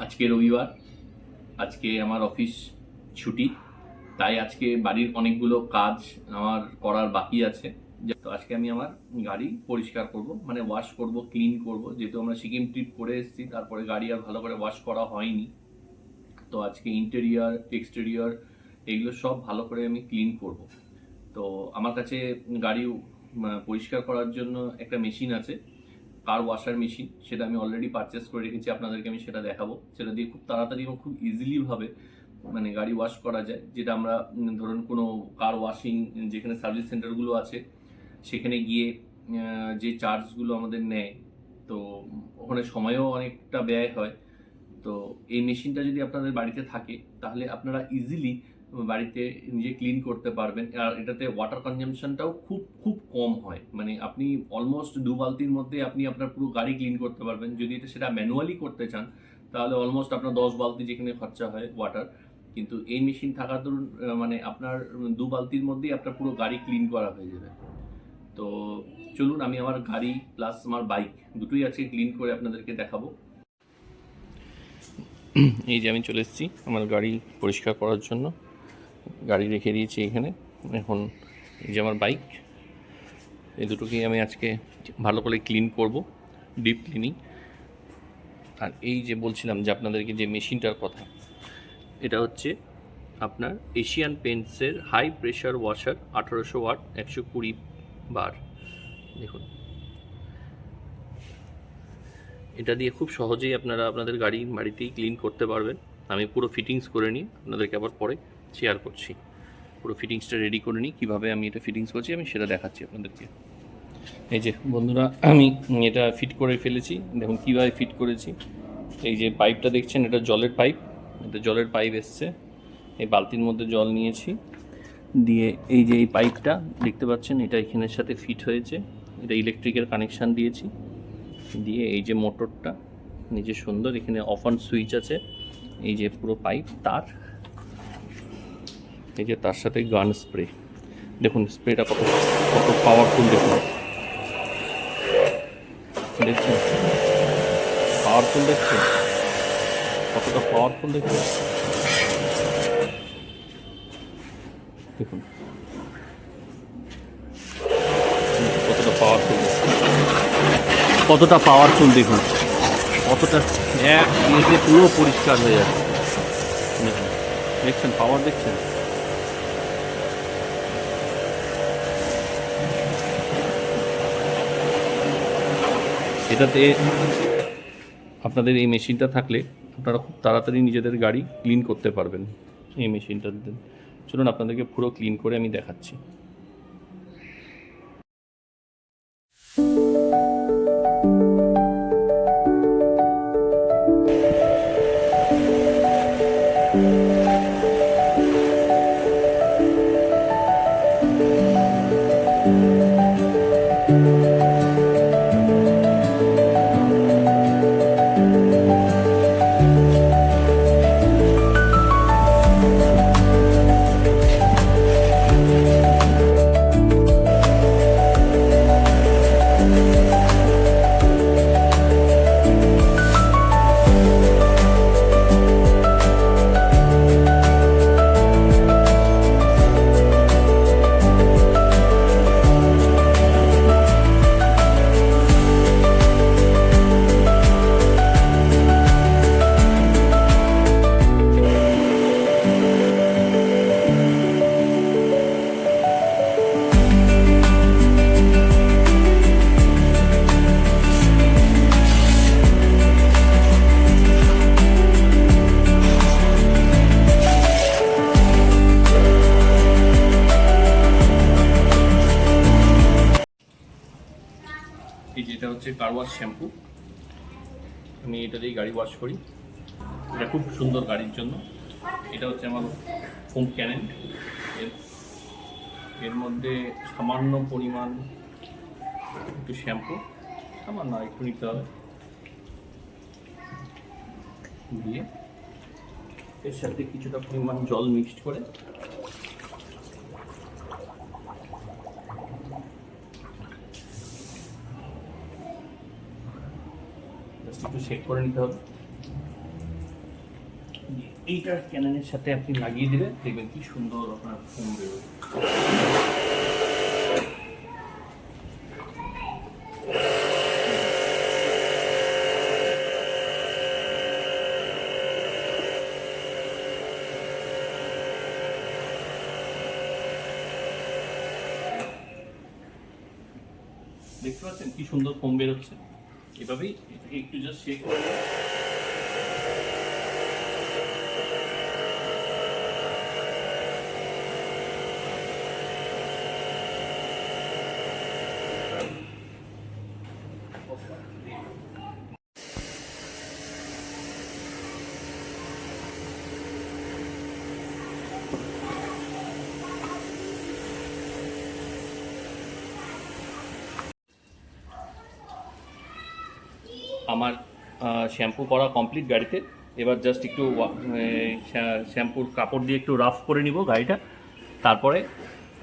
আজকে রবিবার, আজকে আমার অফিস ছুটি, তাই আজকে বাড়ির অনেকগুলো কাজ আমার করার বাকি আছে। তো আজকে আমি আমার গাড়ি পরিষ্কার করব, মানে ওয়াশ করব, ক্লিন করব। যেহেতু আমরা সিকিম ট্রিপ করে এসেছি, তারপরে গাড়ি আর ভালো করে ওয়াশ করা হয়নি। তো আজকে ইন্টেরিয়র, এক্সটেরিয়র এগুলো সব ভালো করে আমি ক্লিন করব। তো আমার কাছে গাড়ি পরিষ্কার করার জন্য একটা মেশিন আছে, কার ওয়াশার মেশিন। সেটা আমি অলরেডি পারচেস করে রেখেছি, আপনাদেরকে আমি সেটা দেখাবো। সেটা দিয়ে খুব তাড়াতাড়ি এবং খুব ইজিলি ভাবে মানে গাড়ি ওয়াশ করা যায়। যেটা আমরা ধরুন কোনো কার ওয়াশিং যেখানে সার্ভিস সেন্টারগুলো আছে সেখানে গিয়ে যে চার্জগুলো আমাদের নেয়, তো ওখানে সময়ও অনেকটা ব্যয় হয়। তো এই মেশিনটা যদি আপনাদের বাড়িতে থাকে তাহলে আপনারা ইজিলি বাড়িতে নিজে ক্লিন করতে পারবেন। আর এটাতে ওয়াটার কনজাম্পশনটাও খুব খুব কম হয়, মানে আপনি অলমোস্ট 2 বালতির মধ্যে আপনি আপনার পুরো গাড়ি ক্লিন করতে পারবেন। যদি সেটা ম্যানুয়ালি করতে চান তাহলে অলমোস্ট আপনার 10 বালতি যেখানে খরচা হয় ওয়াটার, কিন্তু এই মেশিন থাকার দরুন মানে আপনার 2 বালতির মধ্যেই আপনার পুরো গাড়ি ক্লিন করা হয়ে যাবে। তো চলুন আমি আমার গাড়ি প্লাস আমার বাইক দুটোই আজকে ক্লিন করে আপনাদেরকে দেখাবো। এই যে আমি চলে এসেছি আমার গাড়ি পরিষ্কার করার জন্য, গাড়ি রেখে দিয়েছি এখানে। এখন এই যে আমার বাইক, এই দুটোকেই আমি আজকে ভালো করে ক্লিন করব, ডিপ ক্লিনিং। আর এই যে বলছিলাম যে আপনাদেরকে যে মেশিনটার কথা, এটা হচ্ছে আপনার এশিয়ান পেন্টসের high pressure washer, 1800 watt, 120 bar. দেখুন, এটা দিয়ে খুব সহজেই আপনারা আপনাদের গাড়ি বাড়িতেই ক্লিন করতে পারবেন। আমি পুরো ফিটিংস করে নিই, আপনাদেরকে আবার পরে শেয়ার করছি। পুরো ফিটিংসটা রেডি করে নিই, কীভাবে আমি এটা ফিটিংস করছি আমি সেটা দেখাচ্ছি আপনাদেরকে। এই যে বন্ধুরা, আমি এটা ফিট করে ফেলেছি। দেখুন কীভাবে ফিট করেছি। এই যে পাইপটা দেখছেন, এটা জলের পাইপ, এটা জলের পাইপ এসছে। এই বালতির মধ্যে জল নিয়েছি, দিয়ে এই যে এই পাইপটা দেখতে পাচ্ছেন, এটা এখানের সাথে ফিট হয়েছে। এটা ইলেকট্রিকের কানেকশান দিয়েছি, দিয়ে এই যে মোটরটা নিজে সুন্দর, এখানে অফ অন সুইচ আছে। এই যে পুরো পাইপ তার, এই যে তার সাথে গান স্প্রে। দেখুন স্প্রেটা কত কত পাওয়ারফুল, দেখুন দেখছেন পাওয়ারফুল, দেখছেন কতটা পাওয়ারফুল, দেখুন দেখুন কতটা পাওয়ারফুল, কতটা পাওয়ারফুল, দেখুন কতটা এক মিনিটে পুরো পরিষ্কার হয়ে যাচ্ছে। দেখুন, দেখছেন পাওয়ার, দেখছেন। এটাতে আপনাদের এই মেশিনটা থাকলে আপনারা খুব তাড়াতাড়ি নিজেদের গাড়ি ক্লিন করতে পারবেন এই মেশিনটাতে। চলুন আপনাদেরকে পুরো ক্লিন করে আমি দেখাচ্ছি। এই যেটা হচ্ছে কার ওয়াশ শ্যাম্পু, আমি এটা দিয়ে গাড়ি ওয়াশ করি। এটা খুব সুন্দর গাড়ির জন্য। এটা হচ্ছে আমার হোম ক্যানেন, এর মধ্যে সামান্য পরিমাণ একটু শ্যাম্পু, সামান্য একটু নিতে হবে, দিয়ে এর সাথে কিছুটা পরিমাণ জল মিক্সড করে একটু শেক করে নিতে হবে। এইটা ক্যাননের সাথে আপনি লাগিয়ে দিবেন, দেখবেন কি সুন্দর আপনার ফোম বেরোবে। দেখতে পাচ্ছেন কি সুন্দর ফোম বেরোচ্ছে। এভাবেই এটাকে একটু জাস্ট শেক করে আমার শ্যাম্পু করা কমপ্লিট গাড়িতে। এবার জাস্ট একটু শ্যাম্পুর কাপড় দিয়ে একটু রাফ করে নিব গাড়িটা, তারপরে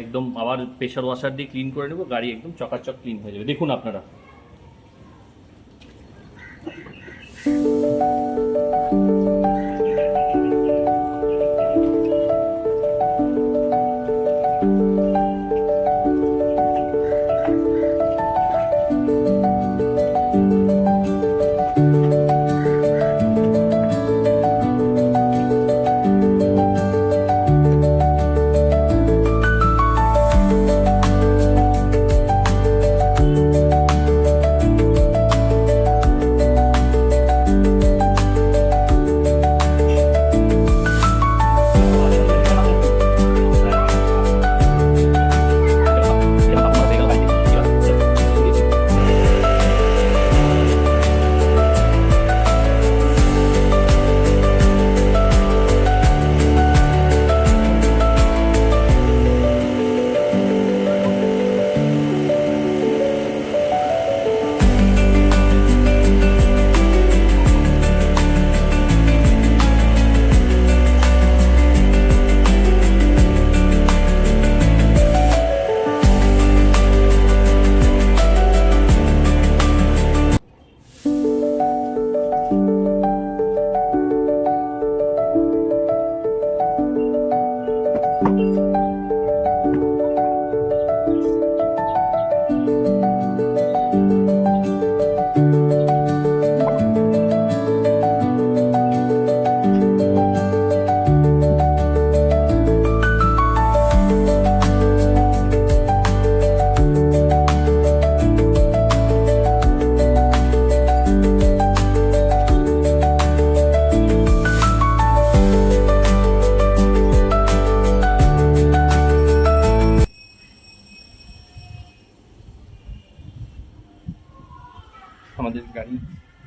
একদম আবার প্রেশার ওয়াশার দিয়ে ক্লিন করে নেব, গাড়ি একদম চকাচক ক্লিন হয়ে যাবে। দেখুন আপনারা।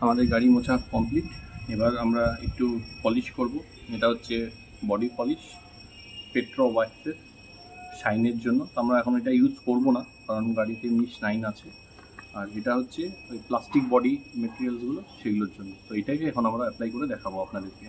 আমাদের গাড়ি মোছা কমপ্লিট। এবার আমরা একটু পলিশ করব। এটা হচ্ছে বডি পলিশ পেট্রো ওয়াক্সের শাইনের জন্য। তো আমরা এখন এটা ইউজ করব না, কারণ গাড়িতে এমনি শাইন আছে। আর এটা হচ্ছে ওই প্লাস্টিক বডি মেটেরিয়ালসগুলো, সেগুলোর জন্য। তো এটাকে এখন আমরা অ্যাপ্লাই করে দেখাবো আপনাদেরকে।